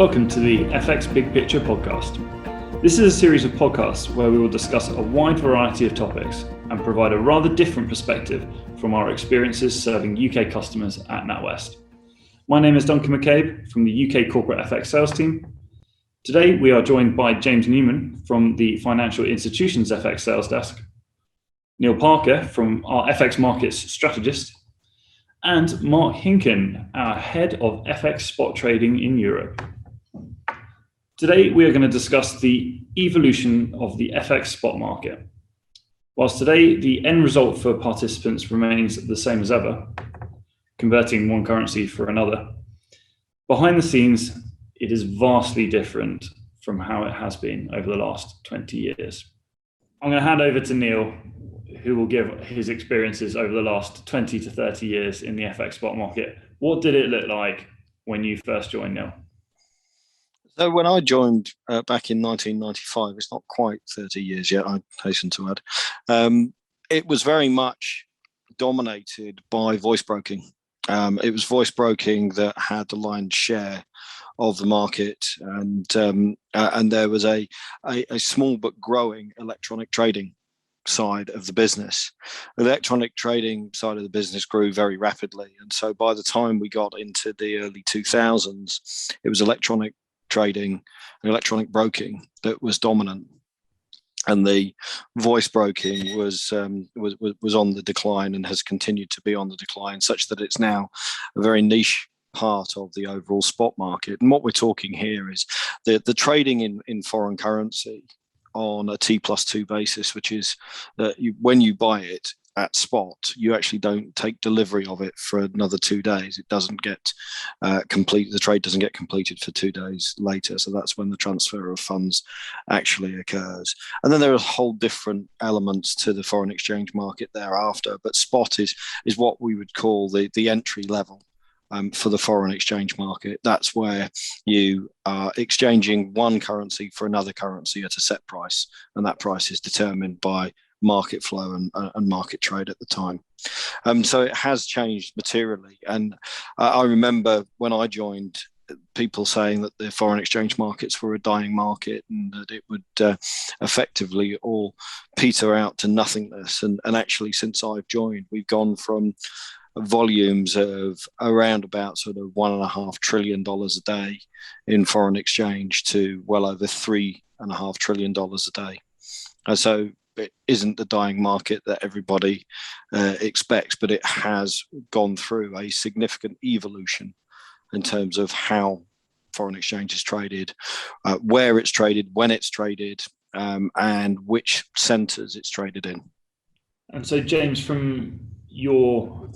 Welcome to the FX Big Picture podcast. This is a series of podcasts where we will discuss a wide variety of topics and provide a rather different perspective from our experiences serving UK customers at NatWest. My name is Duncan Maccabe from the UK Corporate FX Sales Team. Today we are joined by James Newman from the Financial Institutions FX Sales Desk, Neil Parker from our FX Markets Strategist, and Marc Hinken, our Head of FX Spot Trading in Europe. Today we are going to discuss the evolution of the FX spot market. Whilst today the end result for participants remains the same as ever, converting one currency for another, behind the scenes it is vastly different from how it has been over the last 20 years. I'm going to hand over to Neil, who will give his experiences over the last 20 to 30 years in the FX spot market. What did it look like when you first joined, Neil? So when I joined back in 1995, it's not quite 30 years yet, I hasten to add, it was very much dominated by voice broking. It was voice broking that had the lion's share of the market, and there was a small but growing electronic trading side of the business. The electronic trading side of the business grew very rapidly, and so by the time we got into the early 2000s, it was electronic trading and electronic broking that was dominant, and the voice broking was on the decline and has continued to be on the decline, such that it's now a very niche part of the overall spot market. And what we're talking here is the trading in foreign currency on a T+2 basis, which is that when you buy it at spot, you actually don't take delivery of it for another 2 days. It doesn't get complete. The trade doesn't get completed for 2 days later. So that's when the transfer of funds actually occurs. And then there are whole different elements to the foreign exchange market thereafter. But spot is what we would call the entry level for the foreign exchange market. That's where you are exchanging one currency for another currency at a set price, and that price is determined by market flow and market trade at the time. So it has changed materially, and I remember when I joined, people saying that the foreign exchange markets were a dying market and that it would effectively all peter out to nothingness. And actually, since I've joined, we've gone from volumes of around about sort of $1.5 trillion a day in foreign exchange to well over $3.5 trillion a day. So it isn't the dying market that everybody expects, but it has gone through a significant evolution in terms of how foreign exchange is traded, where it's traded, when it's traded, and which centres it's traded in. And so, James, from your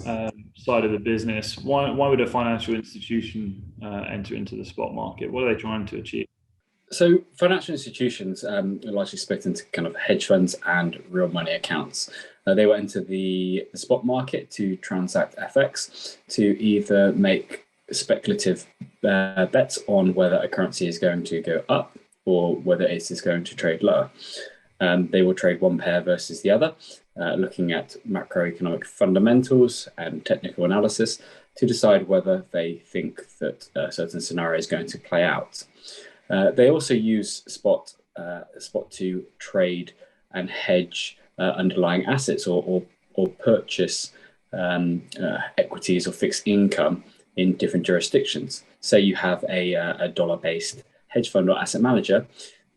side of the business, why would a financial institution enter into the spot market? What are they trying to achieve? So financial institutions are largely split into kind of hedge funds and real money accounts. They will enter the spot market to transact FX, to either make speculative bets on whether a currency is going to go up or whether it is going to trade lower. They will trade one pair versus the other, looking at macroeconomic fundamentals and technical analysis to decide whether they think that a certain scenario is going to play out. They also use spot to trade and hedge underlying assets or purchase equities or fixed income in different jurisdictions. Say you have a dollar-based hedge fund or asset manager,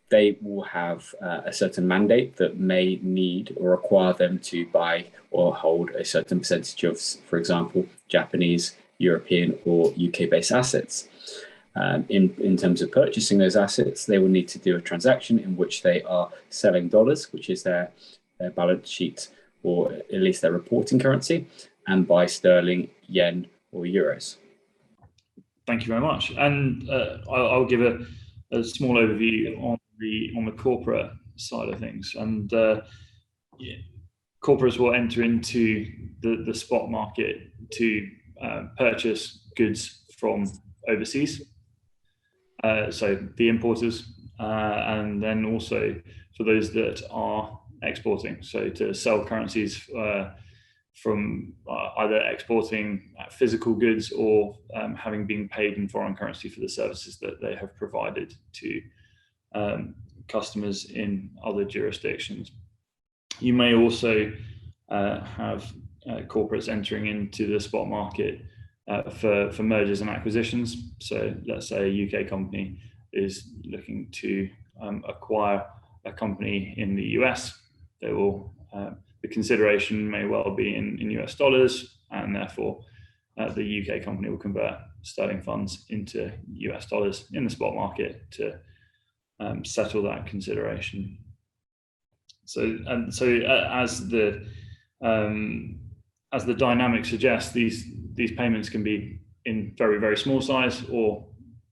they will have a certain mandate that may need or require them to buy or hold a certain percentage of, for example, Japanese, European or UK-based assets. In terms of purchasing those assets, they will need to do a transaction in which they are selling dollars, which is their balance sheet or at least their reporting currency, and buy sterling, yen or euros. Thank you very much. And I'll give a small overview on the corporate side of things. And corporates will enter into the spot market to purchase goods from overseas. So the importers, and then also for those that are exporting, so to sell currencies from either exporting physical goods or having been paid in foreign currency for the services that they have provided to customers in other jurisdictions. You may also have corporates entering into the spot market for mergers and acquisitions. So let's say a UK company is looking to acquire a company in the US. They will the consideration may well be in US dollars, and therefore the UK company will convert sterling funds into US dollars in the spot market to settle that consideration. So as the dynamic suggests, these payments can be in very, very small size or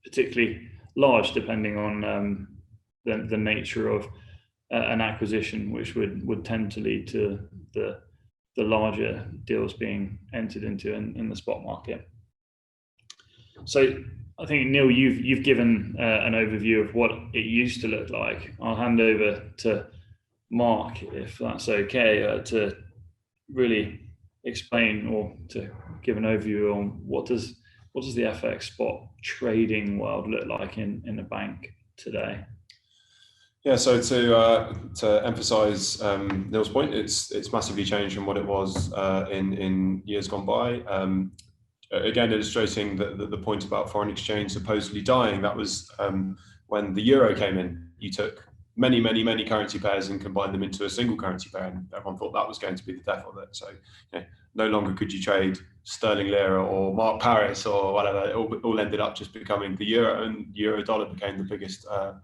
particularly large, depending on the nature of an acquisition, which would tend to lead to the larger deals being entered into in the spot market. So I think, Neil, you've given an overview of what it used to look like. I'll hand over to Marc, if that's okay, to really explain or to give an overview on what does the FX spot trading world look like in a bank today. Yeah, so to emphasise Neil's point, it's massively changed from what it was in years gone by. Again, illustrating the point about foreign exchange supposedly dying. That was when the euro came in. You took many currency pairs and combined them into a single currency pair, and everyone thought that was going to be the death of it. So no longer could you trade sterling lira or Marc Paris or whatever. It all ended up just becoming the euro, and euro dollar became the biggest pair.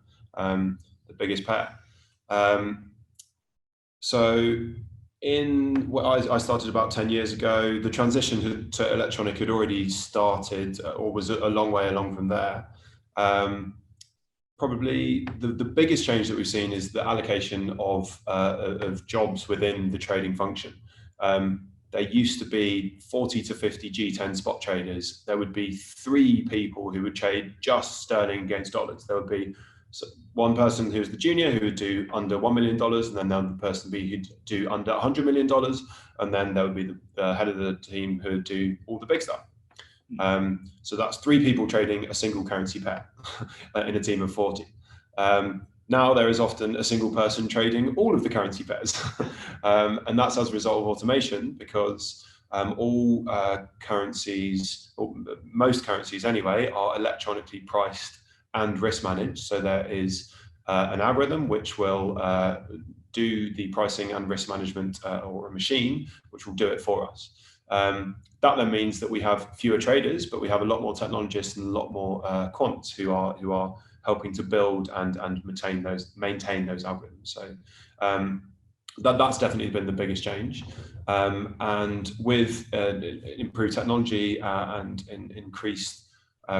I started about 10 years ago. The transition to electronic had already started, or was a long way along from there. Probably the biggest change that we've seen is the allocation of jobs within the trading function. There used to be 40 to 50 G10 spot traders. There would be 3 people who would trade just sterling against dollars. There would be one person who was the junior who would do under $1 million, and then there would the person who'd do under $100 million, and then there would be the head of the team who would do all the big stuff. So that's 3 people trading a single currency pair in a team of 40. Now there is often a single person trading all of the currency pairs, and that's as a result of automation, because all currencies, or most currencies anyway, are electronically priced and risk managed. So there is an algorithm which will do the pricing and risk management, or a machine which will do it for us. That then means that we have fewer traders, but we have a lot more technologists and a lot more quants who are helping to build and maintain those algorithms. So that's definitely been the biggest change. And with improved technology and increased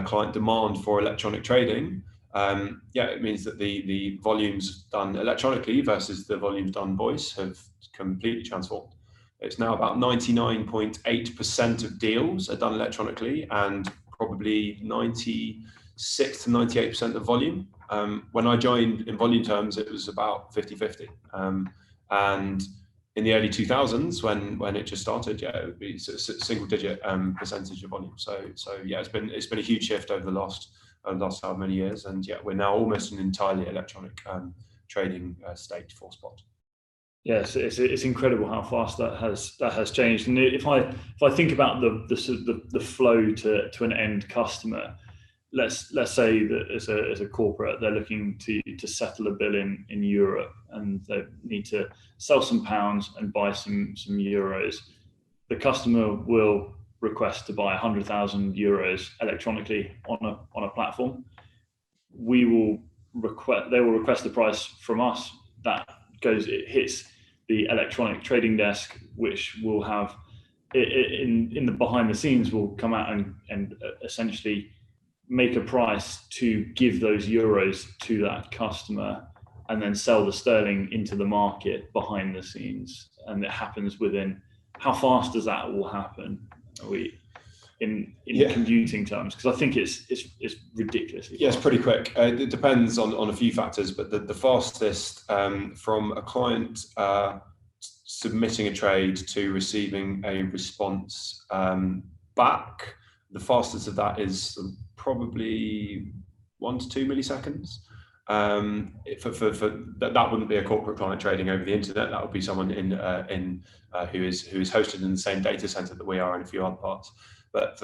client demand for electronic trading, it means that the volumes done electronically versus the volumes done voice have completely transformed. It's now about 99.8% of deals are done electronically, and probably 96 to 98% of volume. When I joined, in volume terms, it was about 50-50. And in the early 2000s, when it just started, it would be a single-digit percentage of volume. So it's been a huge shift over the last how many years, and we're now almost an entirely electronic trading state for spot. Yes, it's incredible how fast that has changed. And if I think about the flow to an end customer, let's say that as a corporate, they're looking to settle a bill in Europe, and they need to sell some pounds and buy some euros. The customer will request to buy 100,000 euros electronically on a platform. They will request the price from us. It hits the electronic trading desk, which will have in the behind the scenes will come out and essentially make a price to give those euros to that customer, and then sell the sterling into the market behind the scenes. And it happens within, how fast does that all happen? Are we in computing terms? Because I think it's ridiculously fast. Yeah, it's pretty quick. It depends on a few factors, but the fastest from a client submitting a trade to receiving a response back. The fastest of that is probably 1 to 2 milliseconds. That wouldn't be a corporate client trading over the internet. That would be someone who is hosted in the same data center that we are in a few other parts. But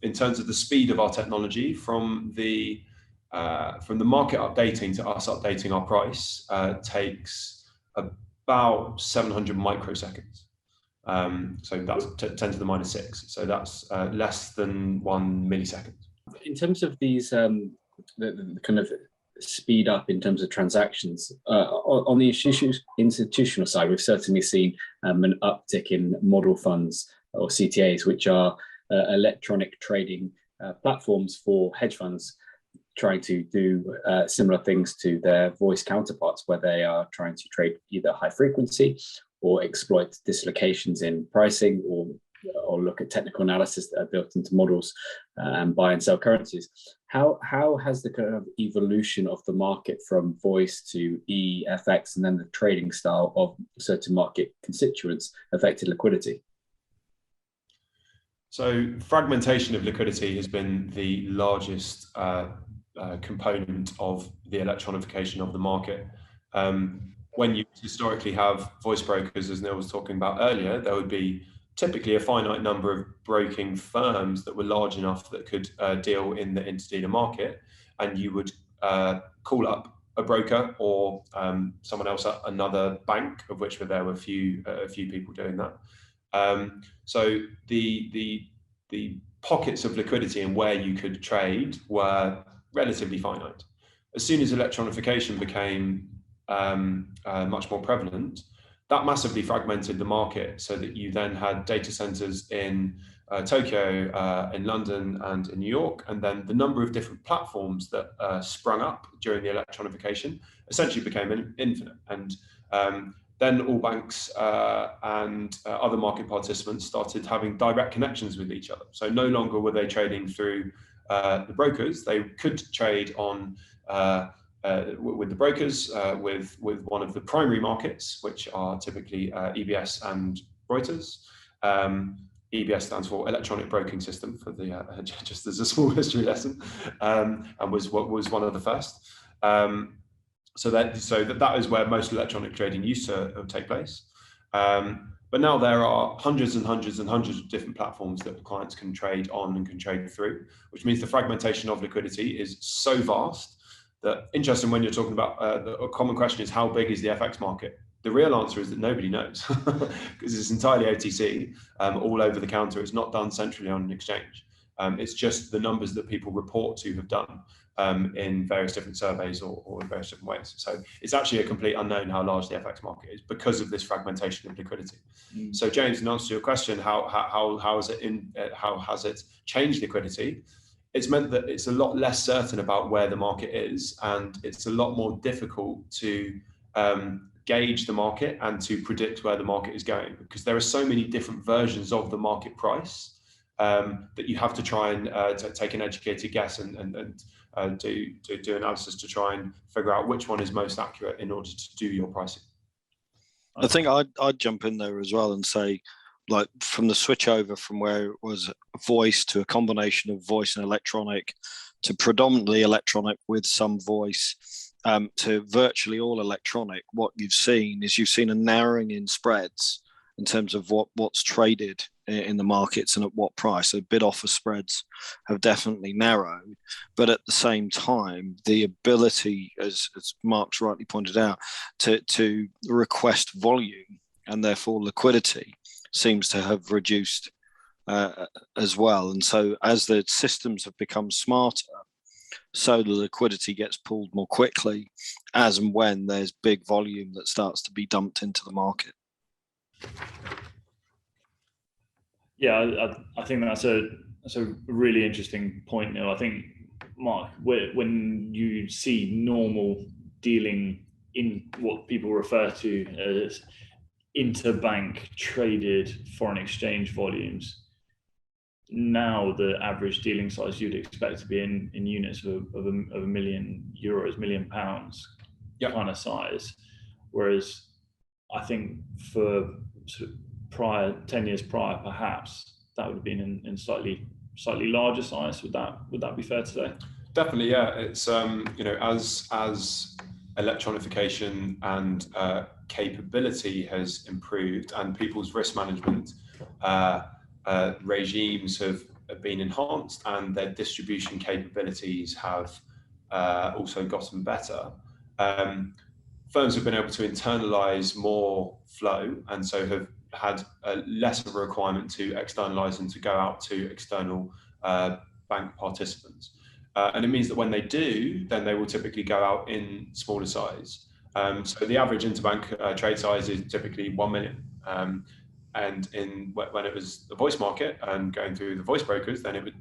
in terms of the speed of our technology, from the market updating to us updating our price, takes about 700 microseconds. So that's 10 to the minus 6. So that's less than 1 millisecond. In terms of these, the kind of speed up in terms of transactions, on the institutional side, we've certainly seen an uptick in model funds, or CTAs, which are electronic trading platforms for hedge funds trying to do similar things to their voice counterparts, where they are trying to trade either high frequency or exploit dislocations in pricing, or look at technical analysis that are built into models and buy and sell currencies. How has the kind of evolution of the market from voice to FX and then the trading style of certain market constituents affected liquidity? So fragmentation of liquidity has been the largest component of the electronification of the market. When you historically have voice brokers, as Neil was talking about earlier, there would be typically a finite number of broking firms that were large enough that could deal in the interdealer market, and you would call up a broker or someone else at another bank, of which there were a few people doing that. So the pockets of liquidity and where you could trade were relatively finite. As soon as electronification became much more prevalent, that massively fragmented the market, so that you then had data centers in Tokyo, in London, and in New York, and then the number of different platforms that sprung up during the electronification essentially became infinite. And then all banks and other market participants started having direct connections with each other. So no longer were they trading through the brokers. They could trade on with the brokers, with one of the primary markets, which are typically EBS and Reuters. EBS stands for Electronic Broking System, for the just as a small history lesson, and was one of the first. So that is where most electronic trading used to take place. But now there are hundreds and hundreds and hundreds of different platforms that clients can trade on and can trade through, which means the fragmentation of liquidity is so vast that, interesting, when you're talking about a common question is, how big is the FX market? The real answer is that nobody knows, because it's entirely OTC, all over the counter. It's not done centrally on an exchange. It's just the numbers that people report to have done in various different surveys or in various different ways. So it's actually a complete unknown how large the FX market is because of this fragmentation of liquidity. So James, in answer to your question, how has it changed liquidity? It's meant that it's a lot less certain about where the market is, and it's a lot more difficult to gauge the market and to predict where the market is going, because there are so many different versions of the market price that you have to try and take an educated guess and do analysis to try and figure out which one is most accurate in order to do your pricing. I think I'd jump in there as well and say, like, from the switch over from where it was voice to a combination of voice and electronic to predominantly electronic with some voice, to virtually all electronic, what you've seen a narrowing in spreads in terms of what's traded in the markets and at what price. So bid offer spreads have definitely narrowed, but at the same time, the ability, as Marc's rightly pointed out, to request volume and therefore liquidity seems to have reduced as well. And so as the systems have become smarter, so the liquidity gets pulled more quickly as and when there's big volume that starts to be dumped into the market. Yeah, I think that's a really interesting point, Neil. I think, Marc, when you see normal dealing in what people refer to as interbank traded foreign exchange volumes, now the average dealing size you'd expect to be in units of €1 million, £1 million kind of size, whereas I think for sort of 10 years prior, perhaps that would have been in slightly larger size. Would that be fair to say? Definitely, yeah. It's as electronification and capability has improved, and people's risk management regimes have been enhanced, and their distribution capabilities have also gotten better. Firms have been able to internalize more flow, and so have had less of a requirement to externalize and to go out to external bank participants. And it means that when they do, then they will typically go out in smaller size. So the average interbank trade size is typically 1 million. And when it was the voice market and going through the voice brokers, then it would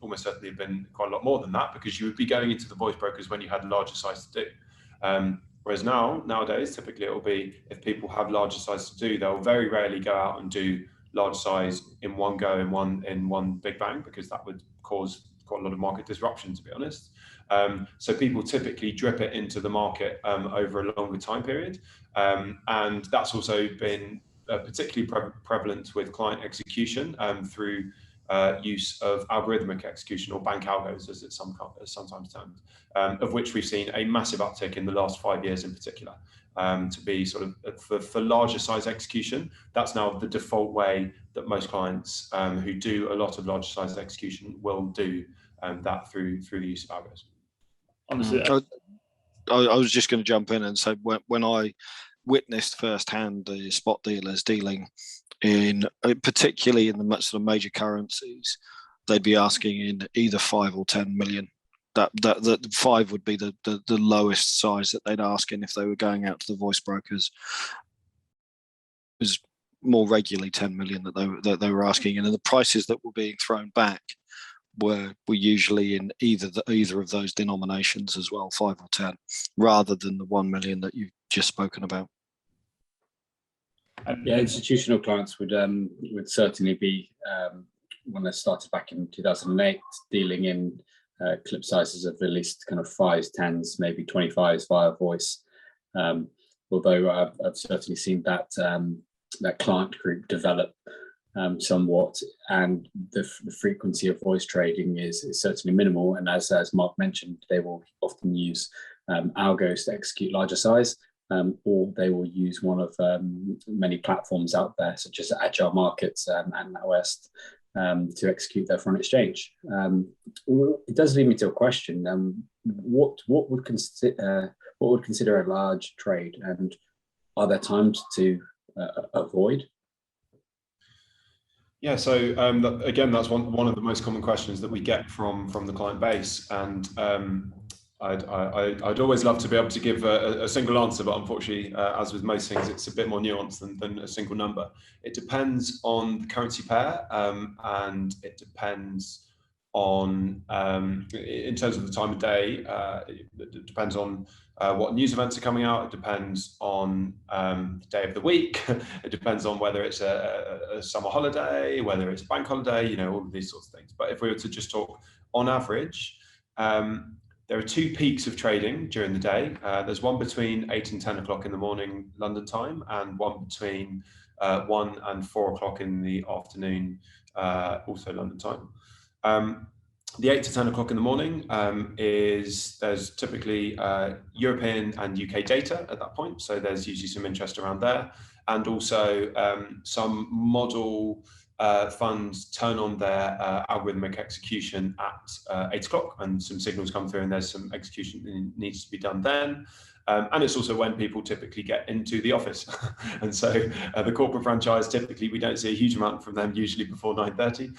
almost certainly have been quite a lot more than that, because you would be going into the voice brokers when you had larger size to do. Whereas nowadays, typically it will be, if people have larger size to do, they'll very rarely go out and do large size in one go in one big bang, because that would cause quite a lot of market disruption, to be honest. So people typically drip it into the market over a longer time period. And that's also been particularly prevalent with client execution through use of algorithmic execution, or bank algos as it's sometimes termed, of which we've seen a massive uptick in the last 5 years in particular, to be sort of for larger size execution. That's now the default way that most clients who do a lot of larger size execution will do that through the use of algos. Honestly, I was just going to jump in and say, when I witnessed firsthand the spot dealers dealing in, particularly in the sort of major currencies, they'd be asking in either 5 or 10 million. That 5 would be the lowest size that they'd ask in if they were going out to the voice brokers. It was more regularly 10 million that they were asking in, and the prices that were being thrown back were usually in either of those denominations as well, 5 or 10, rather than the 1 million that you've just spoken about. Yeah, institutional clients would certainly be, when they started back in 2008, dealing in clip sizes of at least kind of 5s, 10s, maybe 25s via voice. Although I've certainly seen that that client group develop somewhat, and the frequency of voice trading is certainly minimal. And as Marc mentioned, they will often use algos to execute larger size. Or they will use one of many platforms out there, such as Agile Markets and NatWest, to execute their foreign exchange. It does lead me to a question: what would consider a large trade, and are there times to avoid? Yeah, so again, that's one of the most common questions that we get from the client base, and I'd always love to be able to give a single answer, but unfortunately, as with most things, it's a bit more nuanced than a single number. It depends on the currency pair, and it depends on, in terms of the time of day, it depends on what news events are coming out. It depends on the day of the week. It depends on whether it's a summer holiday, whether it's a bank holiday, all of these sorts of things. But if we were to just talk on average, there are 2 peaks of trading during the day. There's one between 8 and 10 o'clock in the morning London time, and one between 1 and 4 o'clock in the afternoon, also London time. The 8 to 10 o'clock in the morning there's typically European and UK data at that point. So there's usually some interest around there. And also some model funds turn on their algorithmic execution at 8 o'clock, and some signals come through, and there's some execution that needs to be done then. And it's also when people typically get into the office. And so the corporate franchise, typically we don't see a huge amount from them, usually before 9:30.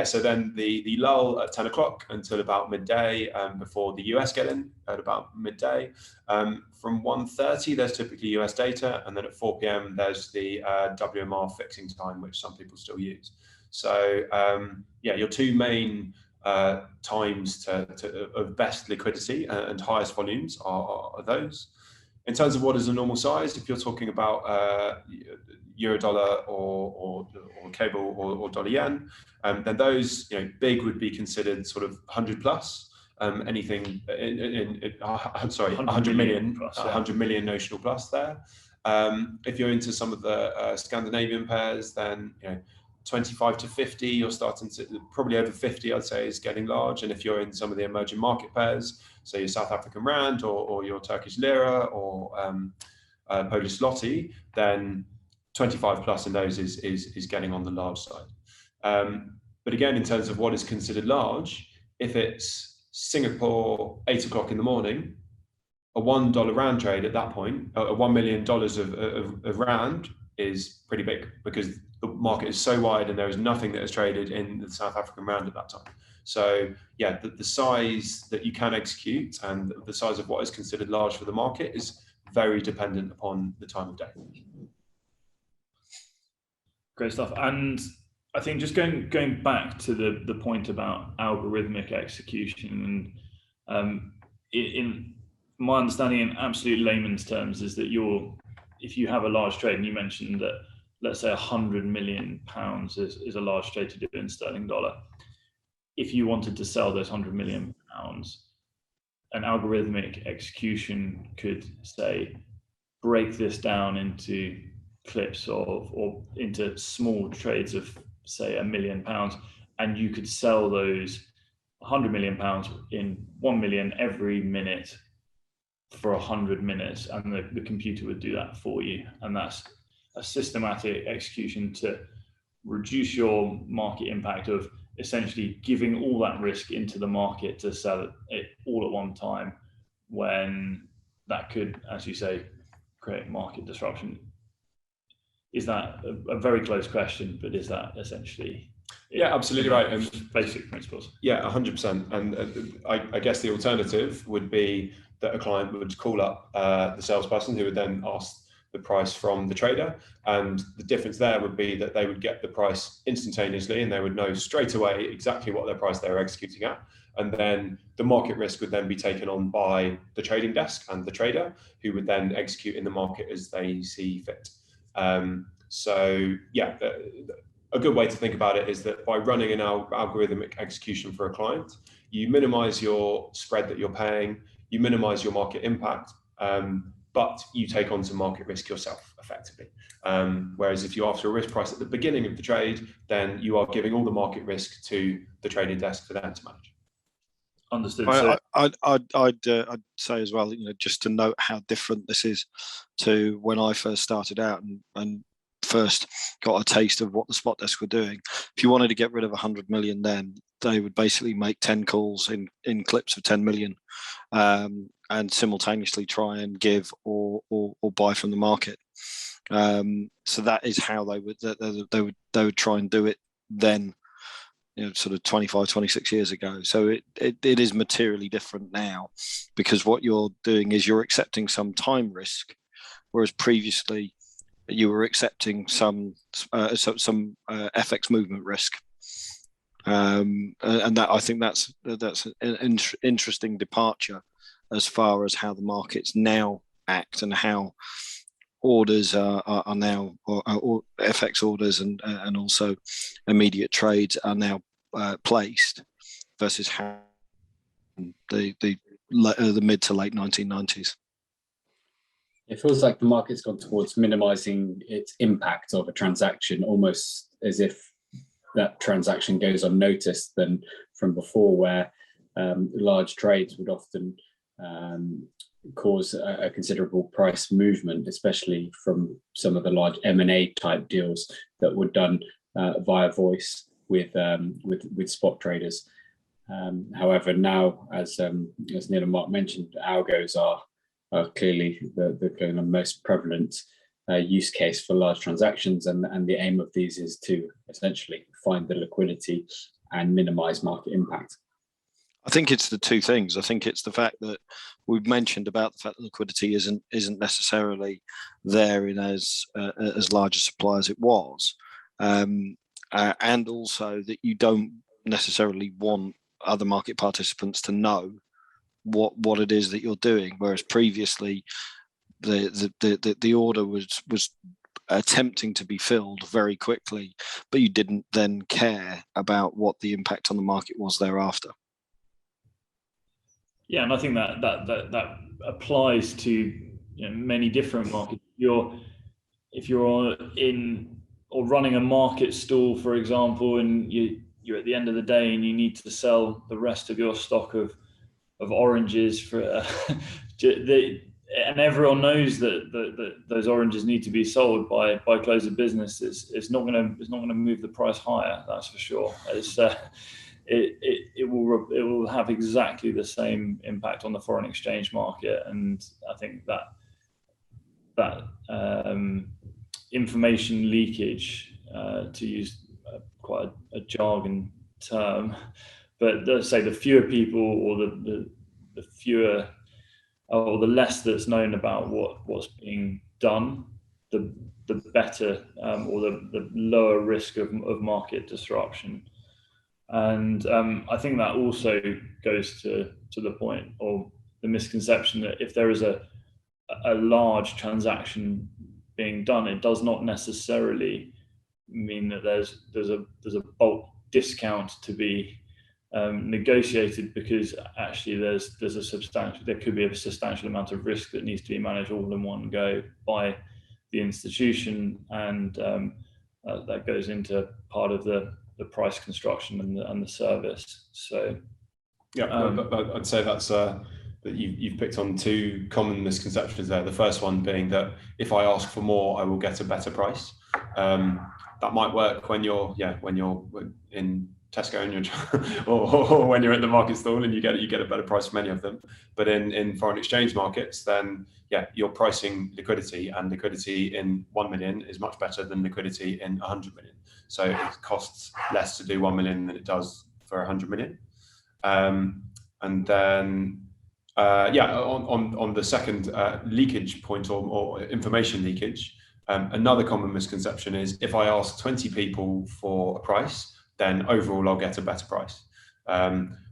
So then the lull at 10 o'clock until about midday, before the US get in at about midday. From 1:30, there's typically US data, and then at 4 p.m. there's the WMR fixing time, which some people still use. So your 2 main times of best liquidity and highest volumes are those. In terms of what is a normal size, if you're talking about euro dollar or cable or dollar yen, then those big would be considered sort of 100 plus. anything I'm sorry, 100 million plus, 100 million notional plus there. If you're into some of the Scandinavian pairs, then 25 to 50, you're starting to probably over 50, I'd say, is getting large. And if you're in some of the emerging market pairs, so your South African rand or your Turkish lira or Polish zloty, then 25 plus in those is getting on the large side. But again, in terms of what is considered large, if it's Singapore 8 o'clock in the morning, a $1 rand trade at that point, $1 million of rand is pretty big, because the market is so wide and there is nothing that is traded in the South African rand at that time. So yeah, the size that you can execute and the size of what is considered large for the market is very dependent upon the time of day. Great stuff. And I think just going back to the point about algorithmic execution, and in my understanding in absolute layman's terms is that if you have a large trade, and you mentioned that, let's say £100 million is a large trade to do in sterling dollar. If you wanted to sell those £100 million, an algorithmic execution could say, break this down into clips or into small trades of say £1 million, and you could sell those £100 million in 1 million every minute for 100 minutes, and the computer would do that for you. And that's a systematic execution to reduce your market impact of essentially giving all that risk into the market to sell it all at one time, when that could, as you say, create market disruption. Is that a very close question, but is that essentially Yeah, absolutely right. And basic principles. Yeah, 100%. And I guess the alternative would be that a client would call up the salesperson, who would then ask the price from the trader. And the difference there would be that they would get the price instantaneously, and they would know straight away exactly what their price they were executing at. And then the market risk would then be taken on by the trading desk and the trader, who would then execute in the market as they see fit. So yeah, a good way to think about it is that by running an algorithmic execution for a client, you minimize your spread that you're paying, you minimize your market impact, but you take on some market risk yourself effectively. Whereas if you offer a risk price at the beginning of the trade, then you are giving all the market risk to the trading desk for them to manage. Understood. I'd say as well, just to note how different this is to when I first started out and first got a taste of what the spot desk were doing. If you wanted to get rid of 100 million, then they would basically make 10 calls in clips of 10 million, and simultaneously try and give or buy from the market. So that is how they would try and do it then, sort of 25, 26 years ago. So it is materially different now, because what you're doing is you're accepting some time risk, whereas previously you were accepting some FX movement risk. And that, I think that's an interesting departure as far as how the markets now act, and how orders are now, or FX orders and also immediate trades are now placed, versus how the mid to late 1990s. It feels like the market's gone towards minimizing its impact of a transaction, almost as if that transaction goes unnoticed than from before, where large trades would often cause a considerable price movement, especially from some of the large M&A type deals that were done via voice with spot traders. However, now, as Neil and Marc mentioned, algos are clearly the kind of most prevalent use case for large transactions, and the aim of these is to essentially find the liquidity and minimize market impact. I think it's the two things. I think it's the fact that we've mentioned about the fact that liquidity isn't necessarily there in as large a supply as it was, and also that you don't necessarily want other market participants to know what it is that you're doing, whereas previously the order was attempting to be filled very quickly, but you didn't then care about what the impact on the market was thereafter. Yeah, and I think that applies to many different markets. If you're in or running a market stall, for example, and you're at the end of the day and you need to sell the rest of your stock of oranges for and everyone knows that those oranges need to be sold by close of business. It's not going to move the price higher. That's for sure. It will have exactly the same impact on the foreign exchange market, and I think that information leakage, to use quite a jargon term, but let's say the fewer people or the fewer or the less that's known about what's being done, the better, or the lower risk of market disruption. And I think that also goes to the point of the misconception that if there is a large transaction being done, it does not necessarily mean that there's a bulk discount to be negotiated, because actually there could be a substantial amount of risk that needs to be managed all in one go by the institution, and that goes into part of the price construction and the service. So yeah, I'd say that's that you've picked on two common misconceptions there. The first one being that if I ask for more, I will get a better price. That might work when you're in Tesco and or when you're at the market stall and you get a better price from any of them. But in foreign exchange markets, then you're pricing liquidity, and liquidity in 1 million is much better than liquidity in 100 million. So it costs less to do 1 million than it does for 100 million. And then on the second leakage point or information leakage, another common misconception is if I ask 20 people for a price, then overall I'll get a better price.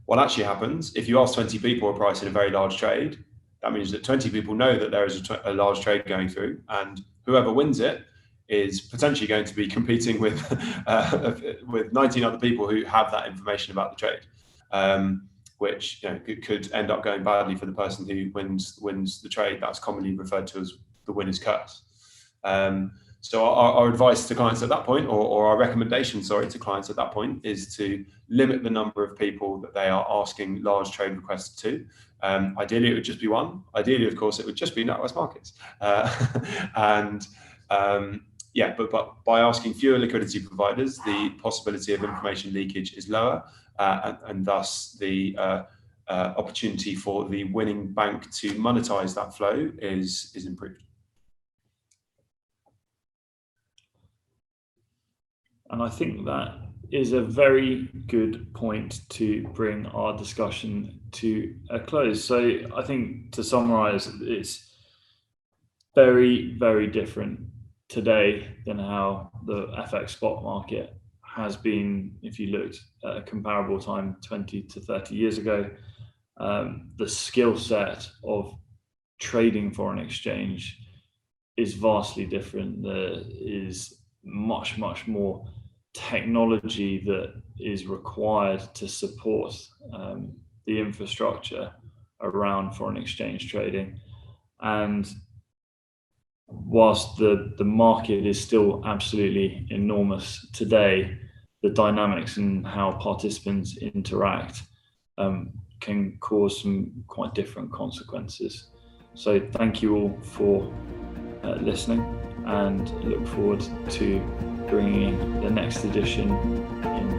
What actually happens, if you ask 20 people a price in a very large trade, that means that 20 people know that there is a large trade going through, and whoever wins it is potentially going to be competing with 19 other people who have that information about the trade, which could end up going badly for the person who wins the trade. That's commonly referred to as the winner's curse. So our advice to clients at that point, or our recommendation, to clients at that point, is to limit the number of people that they are asking large trade requests to. Ideally, it would just be one. Ideally, of course, it would just be NatWest Markets. But by asking fewer liquidity providers, the possibility of information leakage is lower, and thus the opportunity for the winning bank to monetize that flow is improved. And I think that is a very good point to bring our discussion to a close. So I think, to summarize, it's very, very different today than how the FX spot market has been if you looked at a comparable time 20 to 30 years ago. The skill set of trading foreign exchange is vastly different. There is much, much more technology that is required to support the infrastructure around foreign exchange trading. And whilst the market is still absolutely enormous today, the dynamics and how participants interact can cause some quite different consequences. So thank you all for listening, and look forward to bringing the next edition in